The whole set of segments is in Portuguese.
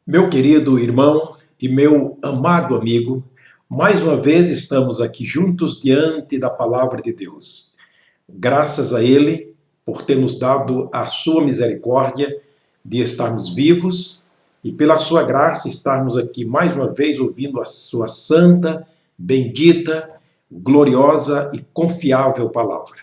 Meu querido irmão e meu amado amigo, mais uma vez estamos aqui juntos diante da palavra de Deus. Graças a Ele por ter nos dado a sua misericórdia de estarmos vivos e pela sua graça estarmos aqui mais uma vez ouvindo a sua santa, bendita, gloriosa e confiável palavra.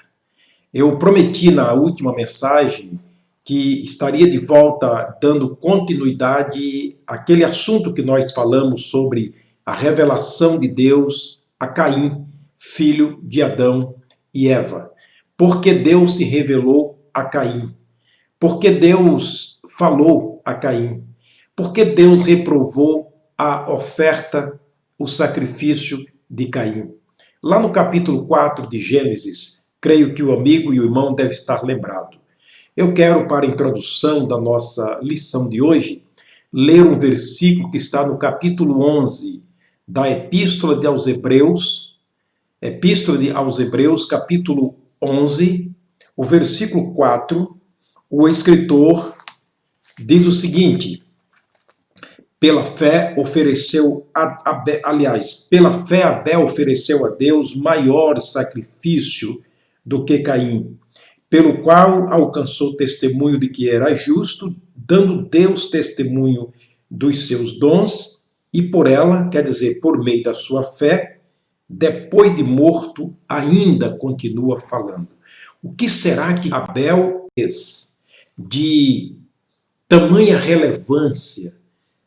Eu prometi na última mensagem que estaria de volta dando continuidade àquele assunto que nós falamos sobre a revelação de Deus a Caim, filho de Adão e Eva. Porque Deus se revelou a Caim? Porque Deus falou a Caim? Porque Deus reprovou a oferta, o sacrifício de Caim? Lá no capítulo 4 de Gênesis, creio que o amigo e o irmão devem estar lembrados. Eu quero, para a introdução da nossa lição de hoje, ler um versículo que está no capítulo 11 da Epístola aos Hebreus, aos Hebreus, capítulo 11, o versículo 4, o escritor diz o seguinte: pela fé pela fé Abel ofereceu a Deus maior sacrifício do que Caim, pelo qual alcançou testemunho de que era justo, dando Deus testemunho dos seus dons, e por ela, quer dizer, por meio da sua fé, depois de morto, ainda continua falando. O que será que Abel fez de tamanha relevância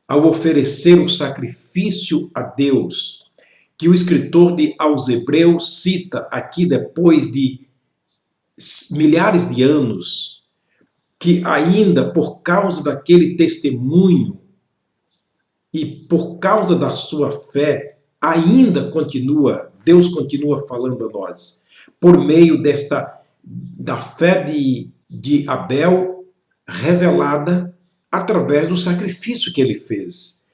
ao oferecer o sacrifício a Deus, que o escritor aos Hebreus cita aqui depois de milhares de anos, que ainda por causa daquele testemunho e por causa da sua fé, ainda Deus continua falando a nós, por meio da fé de Abel revelada através do sacrifício que ele fez.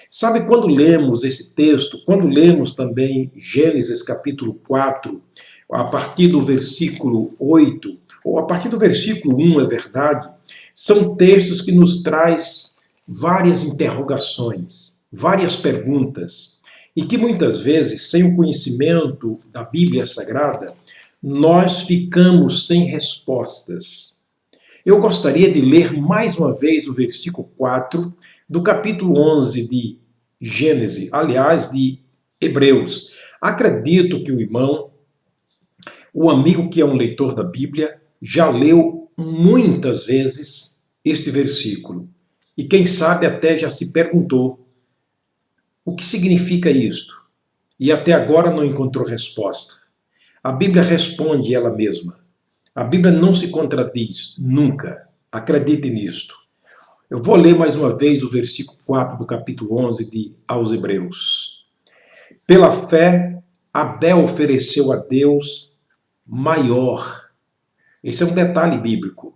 Sabe, quando lemos esse texto, quando lemos também Gênesis capítulo 4, a partir do versículo 8, ou a partir do versículo 1, é verdade, são textos que nos traz várias interrogações, várias perguntas, e que muitas vezes, sem o conhecimento da Bíblia Sagrada, nós ficamos sem respostas. Eu gostaria de ler mais uma vez o versículo 4 do capítulo 11 de Gênesis, aliás, de Hebreus. Acredito que o irmão, o amigo que é um leitor da Bíblia, já leu muitas vezes este versículo. E quem sabe até já se perguntou o que significa isto. E até agora não encontrou resposta. A Bíblia responde ela mesma. A Bíblia não se contradiz, nunca. Acredite nisto. Eu vou ler mais uma vez o versículo 4 do capítulo 11 aos Hebreus. Pela fé, Abel ofereceu a Deus maior. Esse é um detalhe bíblico.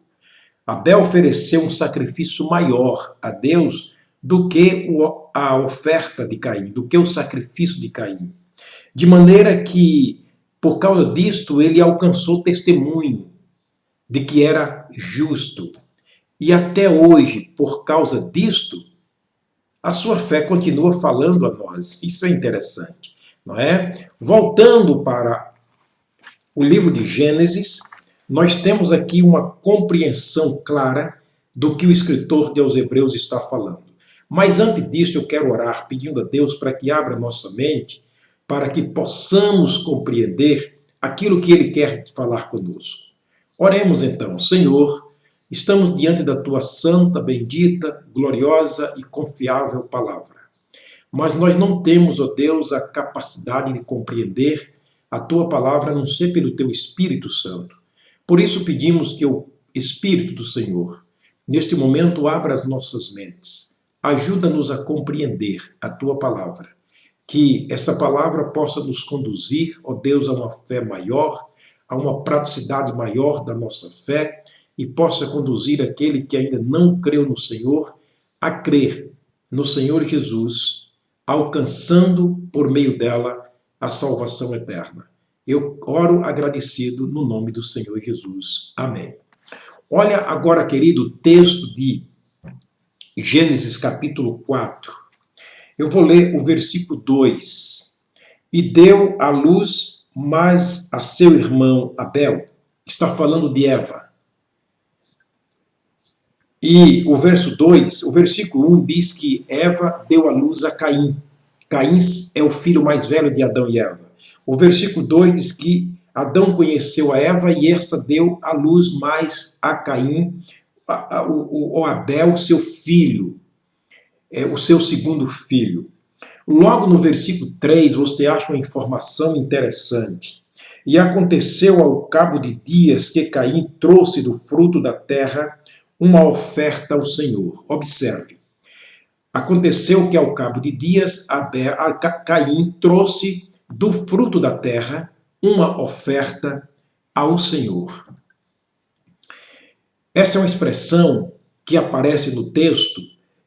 Abel ofereceu um sacrifício maior a Deus do que a oferta de Caim, do que o sacrifício de Caim. De maneira que, por causa disto, ele alcançou testemunho de que era justo. E até hoje, por causa disto, a sua fé continua falando a nós. Isso é interessante, não é? Voltando para o livro de Gênesis, nós temos aqui uma compreensão clara do que o escritor aos Hebreus está falando. Mas antes disso, eu quero orar pedindo a Deus para que abra nossa mente, para que possamos compreender aquilo que Ele quer falar conosco. Oremos então. Senhor, estamos diante da Tua santa, bendita, gloriosa e confiável palavra. Mas nós não temos, ó Deus, a capacidade de compreender a Tua palavra, a não ser pelo Teu Espírito Santo. Por isso pedimos que o Espírito do Senhor, neste momento, abra as nossas mentes. Ajuda-nos a compreender a Tua palavra. Que esta palavra possa nos conduzir, ó Deus, a uma fé maior, a uma praticidade maior da nossa fé, e possa conduzir aquele que ainda não creu no Senhor a crer no Senhor Jesus, alcançando por meio dela a salvação eterna. Eu oro agradecido no nome do Senhor Jesus. Amém. Olha agora, querido, o texto de Gênesis capítulo 4. Eu vou ler o versículo 2. E deu à luz mais a seu irmão Abel. Está falando de Eva. E o verso 2, o versículo 1 diz que Eva deu à luz a Caim. Caim é o filho mais velho de Adão e Eva. O versículo 2 diz que Adão conheceu a Eva e essa deu à luz mais a Caim, o Abel, seu filho, o seu segundo filho. Logo no versículo 3 você acha uma informação interessante. E aconteceu ao cabo de dias que Caim trouxe do fruto da terra uma oferta ao Senhor. Observe. Aconteceu que ao cabo de dias Caim trouxe do fruto da terra uma oferta ao Senhor. Essa é uma expressão que aparece no texto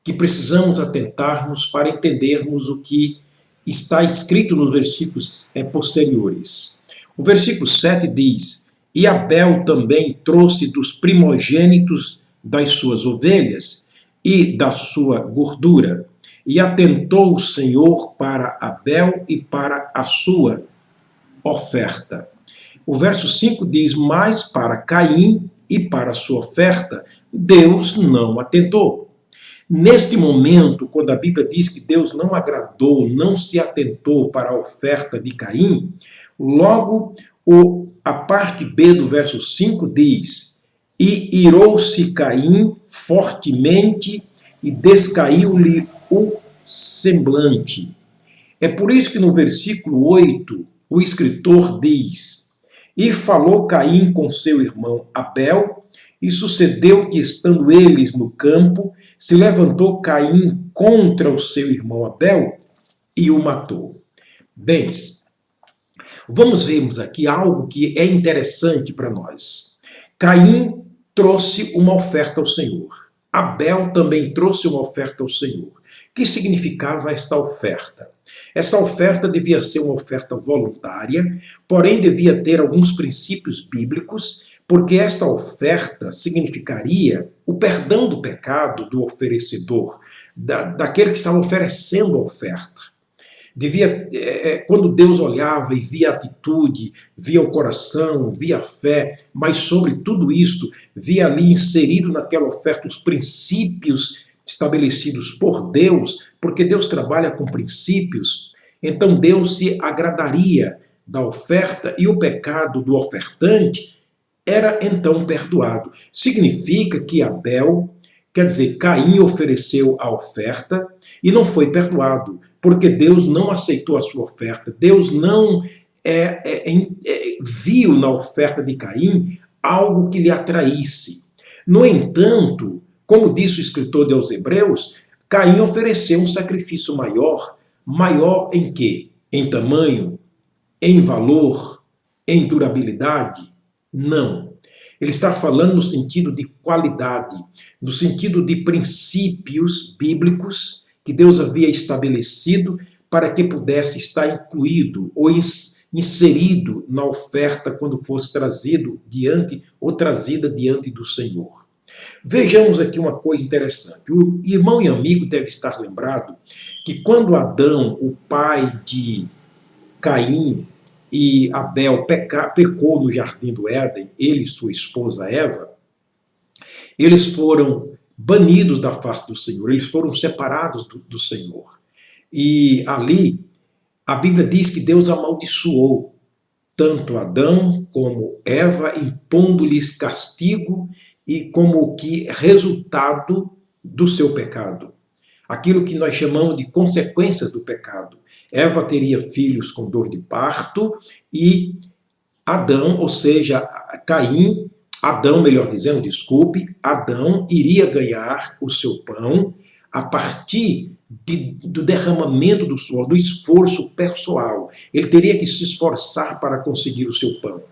que precisamos atentarmos para entendermos o que está escrito nos versículos posteriores. O versículo 7 diz: E Abel também trouxe dos primogênitos das suas ovelhas e da sua gordura. E atentou o Senhor para Abel e para a sua oferta. O verso 5 diz: Mas para Caim e para a sua oferta, Deus não atentou. Neste momento, quando a Bíblia diz que Deus não agradou, não se atentou para a oferta de Caim, logo a parte B do verso 5 diz: E irou-se Caim fortemente e descaiu-lhe o semblante. É por isso que no versículo 8 o escritor diz: E falou Caim com seu irmão Abel, e sucedeu que, estando eles no campo, se levantou Caim contra o seu irmão Abel e o matou. Bens, vamos vermos aqui algo que é interessante para nós. Caim trouxe uma oferta ao Senhor. Abel também trouxe uma oferta ao Senhor. O que significava esta oferta? Essa oferta devia ser uma oferta voluntária, porém devia ter alguns princípios bíblicos, porque esta oferta significaria o perdão do pecado do oferecedor, daquele que estava oferecendo a oferta. Quando Deus olhava e via a atitude, via o coração, via a fé, mas sobre tudo isto, via ali inserido naquela oferta os princípios estabelecidos por Deus, porque Deus trabalha com princípios, então Deus se agradaria da oferta e o pecado do ofertante era então perdoado. Significa que Caim ofereceu a oferta e não foi perdoado, porque Deus não aceitou a sua oferta. Deus não viu na oferta de Caim algo que lhe atraísse. No entanto, como disse o escritor aos Hebreus, Caim ofereceu um sacrifício maior. Maior em quê? Em tamanho? Em valor? Em durabilidade? Não. Ele está falando no sentido de qualidade, no sentido de princípios bíblicos que Deus havia estabelecido para que pudesse estar incluído ou inserido na oferta quando fosse trazido diante ou trazida diante do Senhor. Vejamos aqui uma coisa interessante. O irmão e amigo deve estar lembrado que quando Adão, o pai de Caim e Abel, pecou no jardim do Éden, ele e sua esposa Eva, eles foram banidos da face do Senhor, eles foram separados do Senhor. E ali, a Bíblia diz que Deus amaldiçoou tanto Adão como Eva, impondo-lhes castigo e como que resultado do seu pecado. Aquilo que nós chamamos de consequências do pecado. Eva teria filhos com dor de parto e Adão, ou seja, Adão iria ganhar o seu pão a partir do derramamento do suor, do esforço pessoal. Ele teria que se esforçar para conseguir o seu pão.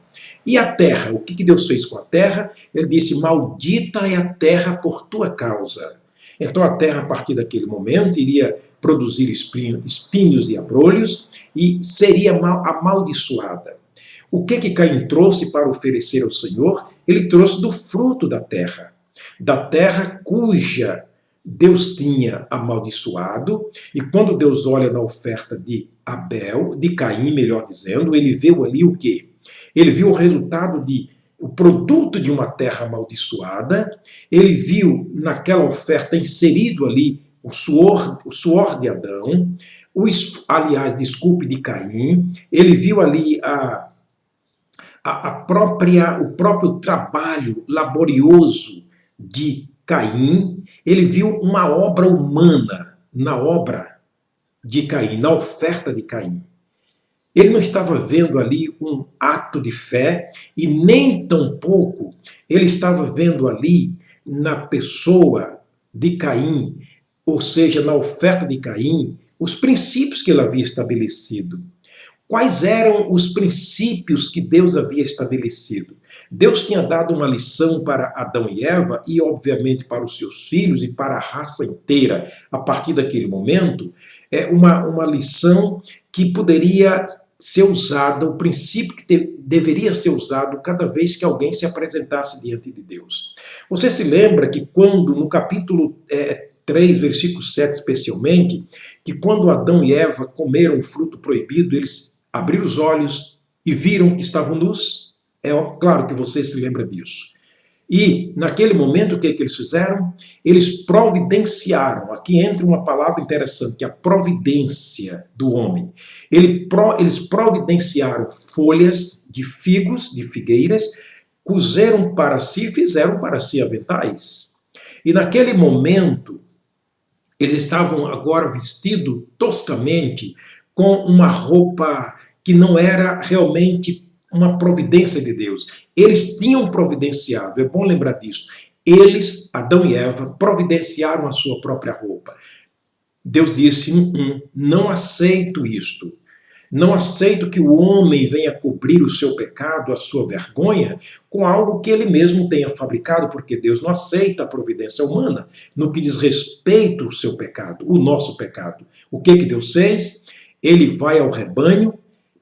E a terra? O que Deus fez com a terra? Ele disse: maldita é a terra por tua causa. Então a terra, a partir daquele momento, iria produzir espinhos e abrolhos e seria amaldiçoada. O que Caim trouxe para oferecer ao Senhor? Ele trouxe do fruto da terra cuja Deus tinha amaldiçoado, e quando Deus olha na oferta de Abel, de Caim, melhor dizendo, ele viu ali o quê? Ele viu o resultado o produto de uma terra amaldiçoada, ele viu naquela oferta inserido ali o suor de Adão, aliás, desculpe, de Caim, ele viu ali o próprio trabalho laborioso de Caim, ele viu uma obra humana na obra de Caim, na oferta de Caim. Ele não estava vendo ali um ato de fé e nem tampouco ele estava vendo ali na pessoa de Caim, ou seja, na oferta de Caim, os princípios que ele havia estabelecido. Quais eram os princípios que Deus havia estabelecido? Deus tinha dado uma lição para Adão e Eva e, obviamente, para os seus filhos e para a raça inteira. A partir daquele momento, é uma lição que poderia ser usada, o princípio que deveria ser usado cada vez que alguém se apresentasse diante de Deus. Você se lembra que quando, no capítulo 3, versículo 7 especialmente, que quando Adão e Eva comeram o fruto proibido, eles abriram os olhos e viram que estavam nus? É claro que você se lembra disso. E, naquele momento, o que eles fizeram? Eles providenciaram, aqui entra uma palavra interessante, que é a providência do homem. Eles providenciaram folhas de figos, de figueiras, cozeram para si, fizeram para si aventais. E naquele momento, eles estavam agora vestidos toscamente, com uma roupa que não era realmente uma providência de Deus. Eles tinham providenciado, é bom lembrar disso. Eles, Adão e Eva, providenciaram a sua própria roupa. Deus disse, não aceito isto. Não aceito que o homem venha cobrir o seu pecado, a sua vergonha, com algo que ele mesmo tenha fabricado, porque Deus não aceita a providência humana no que diz respeito ao seu pecado, o nosso pecado. O que Deus fez? Ele vai ao rebanho,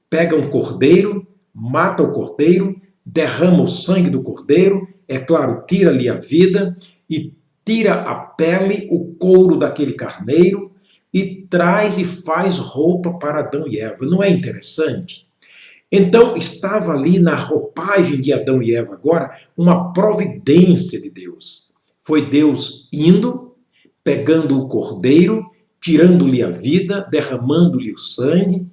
pega um cordeiro, mata o cordeiro, derrama o sangue do cordeiro, é claro, tira-lhe a vida e tira a pele, o couro daquele carneiro e traz e faz roupa para Adão e Eva. Não é interessante? Então estava ali na roupagem de Adão e Eva agora uma providência de Deus. Foi Deus indo, pegando o cordeiro, tirando-lhe a vida, derramando-lhe o sangue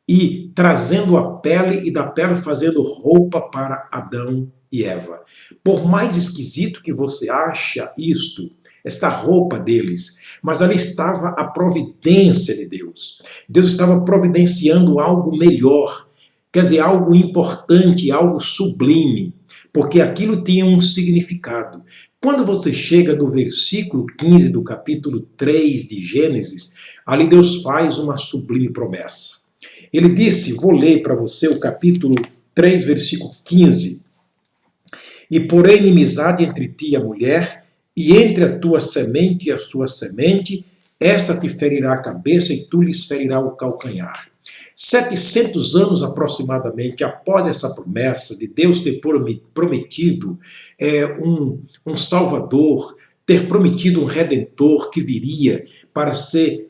e trazendo a pele e da pele fazendo roupa para Adão e Eva. Por mais esquisito que você acha isto, esta roupa deles, mas ali estava a providência de Deus. Deus estava providenciando algo melhor, quer dizer, algo importante, algo sublime, porque aquilo tinha um significado. Quando você chega no versículo 15 do capítulo 3 de Gênesis, ali Deus faz uma sublime promessa. Ele disse, vou ler para você o capítulo 3, versículo 15, e porém inimizade entre ti e a mulher, e entre a tua semente e a sua semente, esta te ferirá a cabeça e tu lhes ferirá o calcanhar. 700 anos aproximadamente após essa promessa de Deus ter prometido um Salvador, ter prometido um Redentor que viria para ser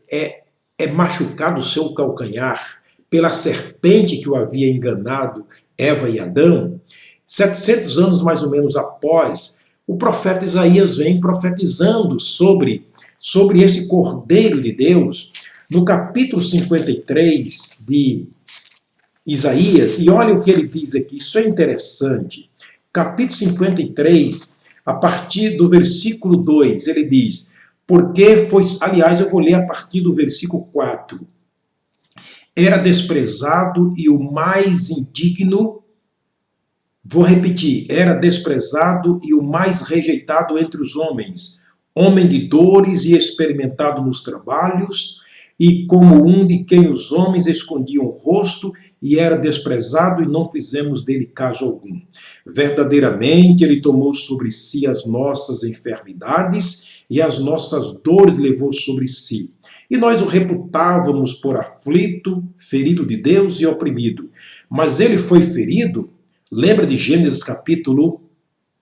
machucado o seu calcanhar pela serpente que o havia enganado Eva e Adão, 700 anos mais ou menos após, o profeta Isaías vem profetizando sobre esse Cordeiro de Deus, no capítulo 53 de Isaías, e olha o que ele diz aqui, isso é interessante. Capítulo 53, a partir do versículo 2, ele diz, porque foi, aliás, eu vou ler a partir do versículo 4. Era desprezado e o mais indigno, vou repetir, era desprezado e o mais rejeitado entre os homens, homem de dores e experimentado nos trabalhos, e como um de quem os homens escondiam o rosto, e era desprezado e não fizemos dele caso algum. Verdadeiramente ele tomou sobre si as nossas enfermidades e as nossas dores levou sobre si. E nós o reputávamos por aflito, ferido de Deus e oprimido. Mas ele foi ferido, lembra de Gênesis capítulo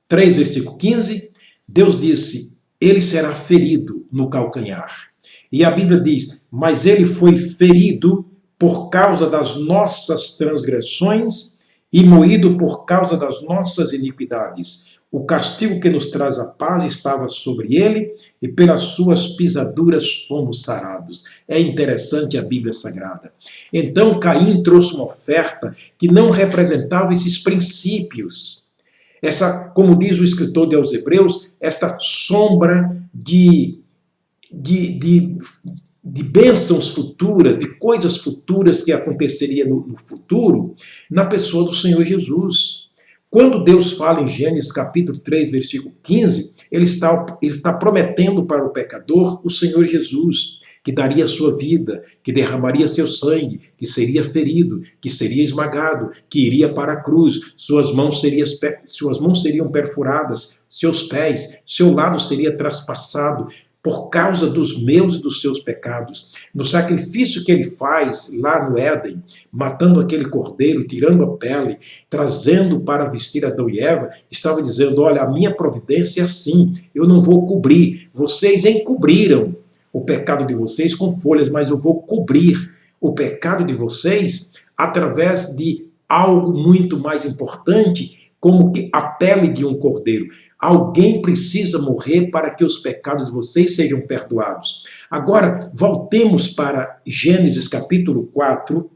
3, versículo 15? Deus disse, ele será ferido, no calcanhar. E a Bíblia diz, mas ele foi ferido por causa das nossas transgressões e moído por causa das nossas iniquidades. O castigo que nos traz a paz estava sobre ele, e pelas suas pisaduras fomos sarados. É interessante a Bíblia Sagrada. Então Caim trouxe uma oferta que não representava esses princípios. Essa, como diz o escritor aos Hebreus, esta sombra de bênçãos futuras, de coisas futuras que aconteceria no futuro, na pessoa do Senhor Jesus. Quando Deus fala em Gênesis capítulo 3, versículo 15, ele está prometendo para o pecador o Senhor Jesus, que daria a sua vida, que derramaria seu sangue, que seria ferido, que seria esmagado, que iria para a cruz, suas mãos seriam perfuradas, seus pés, seu lado seria traspassado, por causa dos meus e dos seus pecados. No sacrifício que ele faz lá no Éden, matando aquele cordeiro, tirando a pele, trazendo para vestir Adão e Eva, estava dizendo, olha, a minha providência é assim, eu não vou cobrir, vocês encobriram o pecado de vocês com folhas, mas eu vou cobrir o pecado de vocês através de algo muito mais importante, como que a pele de um cordeiro. Alguém precisa morrer para que os pecados de vocês sejam perdoados. Agora, voltemos para Gênesis capítulo 4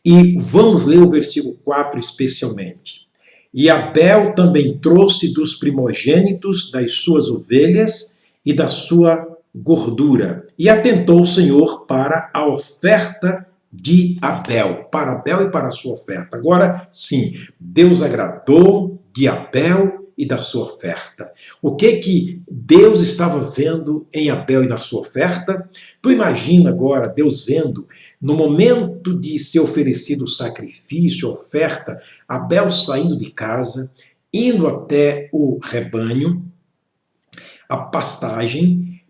e vamos ler o versículo 4 especialmente. E Abel também trouxe dos primogênitos das suas ovelhas e da sua gordura. E atentou o Senhor para a oferta de Abel, para Abel e para a sua oferta. Agora, sim, Deus agradou de Abel e da sua oferta. O que Deus estava vendo em Abel e na sua oferta? Tu imagina agora Deus vendo, no momento de ser oferecido o sacrifício, a oferta, Abel saindo de casa, indo até o rebanho, a pastagem,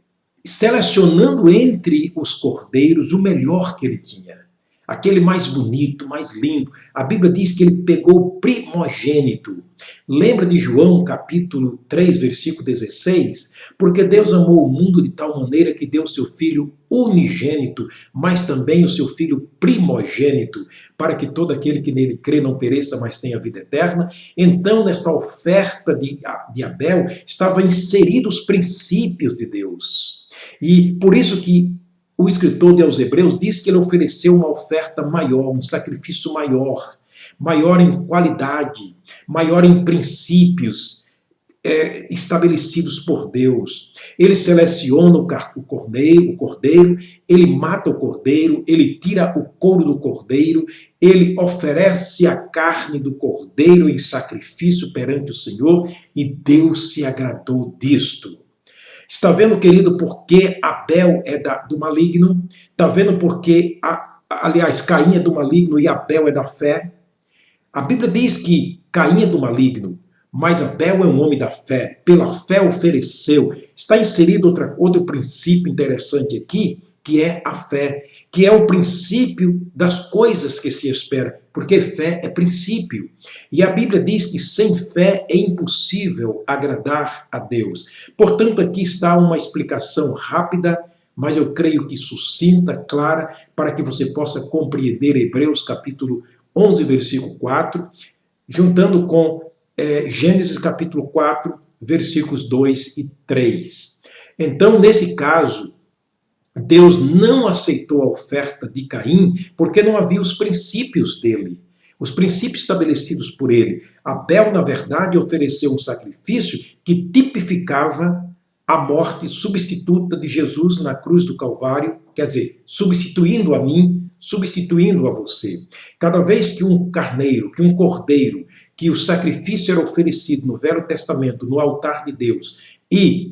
selecionando entre os cordeiros o melhor que ele tinha. Aquele mais bonito, mais lindo. A Bíblia diz que ele pegou o primogênito. Lembra de João capítulo 3, versículo 16? Porque Deus amou o mundo de tal maneira que deu o seu Filho unigênito, mas também o seu Filho primogênito, para que todo aquele que nele crê não pereça, mas tenha vida eterna. Então, nessa oferta de Abel, estavam inseridos os princípios de Deus. E por isso que o escritor aos Hebreus diz que ele ofereceu uma oferta maior, um sacrifício maior, maior em qualidade, maior em princípios estabelecidos por Deus. Ele seleciona o cordeiro, ele mata o cordeiro, ele tira o couro do cordeiro, ele oferece a carne do cordeiro em sacrifício perante o Senhor, e Deus se agradou disto. Está vendo, querido, porque Abel é do maligno? Está vendo porque, aliás, Caim é do maligno e Abel é da fé? A Bíblia diz que Caim é do maligno, mas Abel é um homem da fé. Pela fé ofereceu. Está inserido outro princípio interessante aqui, que é a fé, que é o princípio das coisas que se espera, porque fé é princípio. E a Bíblia diz que sem fé é impossível agradar a Deus. Portanto, aqui está uma explicação rápida, mas eu creio que sucinta, clara, para que você possa compreender Hebreus capítulo 11, versículo 4, juntando com Gênesis capítulo 4, versículos 2 e 3. Então, nesse caso, Deus não aceitou a oferta de Caim porque não havia os princípios dele, os princípios estabelecidos por ele. Abel, na verdade, ofereceu um sacrifício que tipificava a morte substituta de Jesus na cruz do Calvário, quer dizer, substituindo a mim, substituindo a você. Cada vez que um carneiro, que um cordeiro, que o sacrifício era oferecido no Velho Testamento, no altar de Deus, e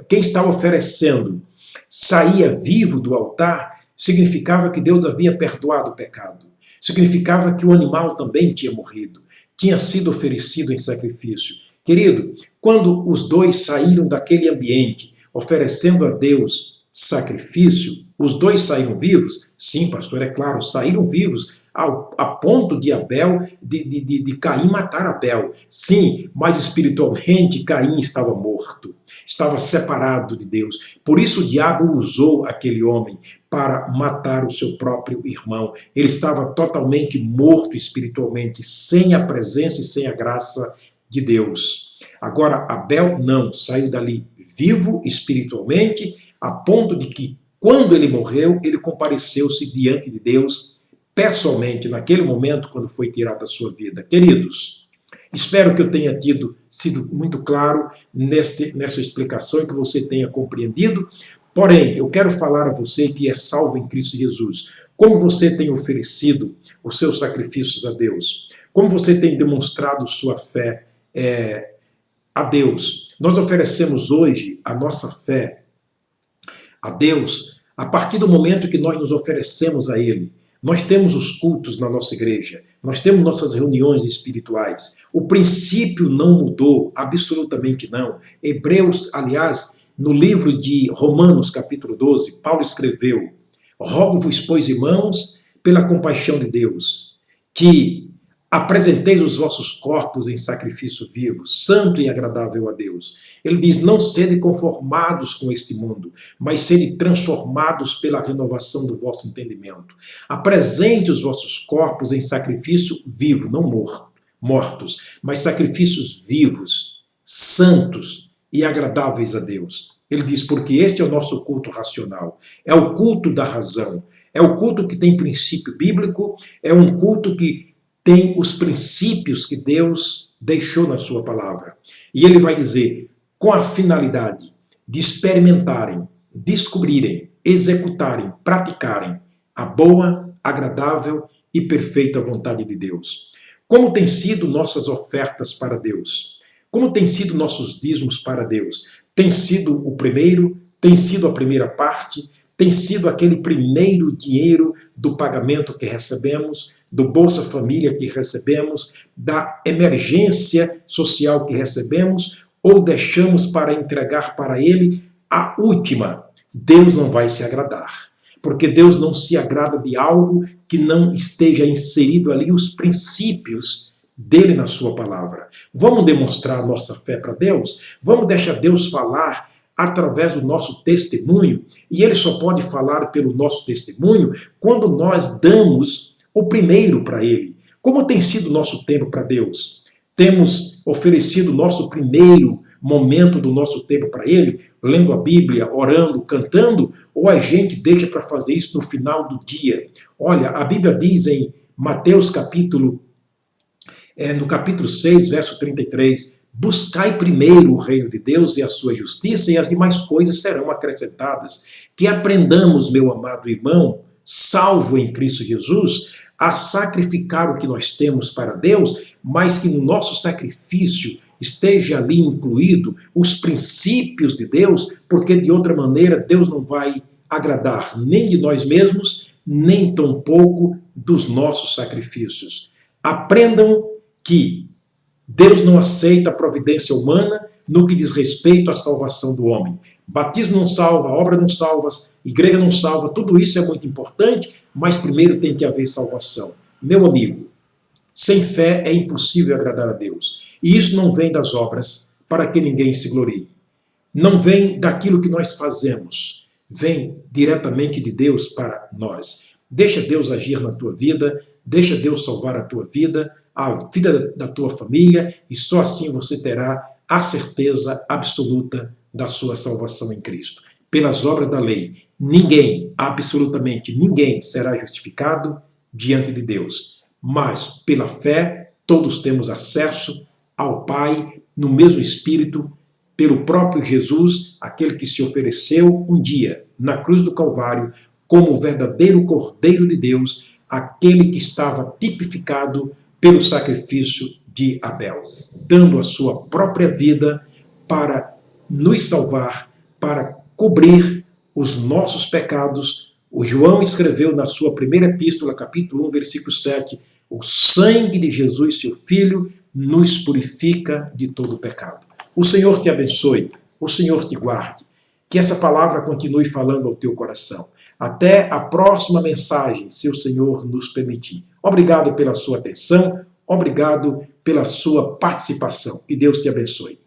quem estava oferecendo saía vivo do altar, significava que Deus havia perdoado o pecado. Significava que o animal também tinha morrido, tinha sido oferecido em sacrifício. Querido, quando os dois saíram daquele ambiente, oferecendo a Deus sacrifício, os dois saíram vivos? Sim, pastor, é claro, saíram vivos. a ponto de Caim matar Abel. Sim, mas espiritualmente Caim estava morto, estava separado de Deus. Por isso o diabo usou aquele homem para matar o seu próprio irmão. Ele estava totalmente morto espiritualmente, sem a presença e sem a graça de Deus. Agora Abel não, saiu dali vivo espiritualmente, a ponto de que quando ele morreu, ele compareceu-se diante de Deus pessoalmente, naquele momento, quando foi tirada a sua vida. Queridos, espero que eu tenha sido muito claro nessa explicação e que você tenha compreendido. Porém, eu quero falar a você que é salvo em Cristo Jesus. Como você tem oferecido os seus sacrifícios a Deus? Como você tem demonstrado sua fé a Deus? Nós oferecemos hoje a nossa fé a Deus a partir do momento que nós nos oferecemos a Ele. Nós temos os cultos na nossa igreja, nós temos nossas reuniões espirituais. O princípio não mudou, absolutamente não. Hebreus, aliás, no livro de Romanos, capítulo 12, Paulo escreveu: rogo-vos, pois, irmãos, pela compaixão de Deus, que apresenteis os vossos corpos em sacrifício vivo, santo e agradável a Deus. Ele diz, não sede conformados com este mundo, mas sede transformados pela renovação do vosso entendimento. Apresente os vossos corpos em sacrifício vivo, não mortos, mas sacrifícios vivos, santos e agradáveis a Deus. Ele diz, porque este é o nosso culto racional, é o culto da razão, é o culto que tem princípio bíblico, é um culto que tem os princípios que Deus deixou na sua palavra. E ele vai dizer, com a finalidade de experimentarem, descobrirem, executarem, praticarem a boa, agradável e perfeita vontade de Deus. Como têm sido nossas ofertas para Deus? Como têm sido nossos dízimos para Deus? Tem sido o primeiro? Tem sido a primeira parte? Tem sido aquele primeiro dinheiro do pagamento que recebemos, do Bolsa Família que recebemos, da emergência social que recebemos, ou deixamos para entregar para Ele a última? Deus não vai se agradar, porque Deus não se agrada de algo que não esteja inserido ali os princípios dele na sua palavra. Vamos demonstrar a nossa fé para Deus? Vamos deixar Deus falar através do nosso testemunho, e Ele só pode falar pelo nosso testemunho quando nós damos o primeiro para Ele. Como tem sido o nosso tempo para Deus? Temos oferecido o nosso primeiro momento do nosso tempo para Ele, lendo a Bíblia, orando, cantando, ou a gente deixa para fazer isso no final do dia? Olha, a Bíblia diz em Mateus no capítulo 6, verso 33, buscai primeiro o reino de Deus e a sua justiça, e as demais coisas serão acrescentadas. Que aprendamos, meu amado irmão, salvo em Cristo Jesus, a sacrificar o que nós temos para Deus, mas que no nosso sacrifício esteja ali incluído os princípios de Deus, porque de outra maneira Deus não vai agradar nem de nós mesmos, nem tampouco dos nossos sacrifícios. Aprendam que Deus não aceita a providência humana no que diz respeito à salvação do homem. Batismo não salva, obra não salva, igreja não salva, tudo isso é muito importante, mas primeiro tem que haver salvação. Meu amigo, sem fé é impossível agradar a Deus. E isso não vem das obras para que ninguém se glorie. Não vem daquilo que nós fazemos. Vem diretamente de Deus para nós. Deixa Deus agir na tua vida, deixa Deus salvar a tua vida, a vida da tua família, e só assim você terá a certeza absoluta da sua salvação em Cristo. Pelas obras da lei, ninguém, absolutamente ninguém, será justificado diante de Deus. Mas, pela fé, todos temos acesso ao Pai no mesmo Espírito, pelo próprio Jesus, aquele que se ofereceu um dia na cruz do Calvário como o verdadeiro Cordeiro de Deus, aquele que estava tipificado pelo sacrifício de Abel, dando a sua própria vida para nos salvar, para cobrir os nossos pecados. O João escreveu na sua primeira epístola, capítulo 1, versículo 7, o sangue de Jesus, seu Filho, nos purifica de todo pecado. O Senhor te abençoe, o Senhor te guarde, que essa palavra continue falando ao teu coração. Até a próxima mensagem, se o Senhor nos permitir. Obrigado pela sua atenção, obrigado pela sua participação. Que Deus te abençoe.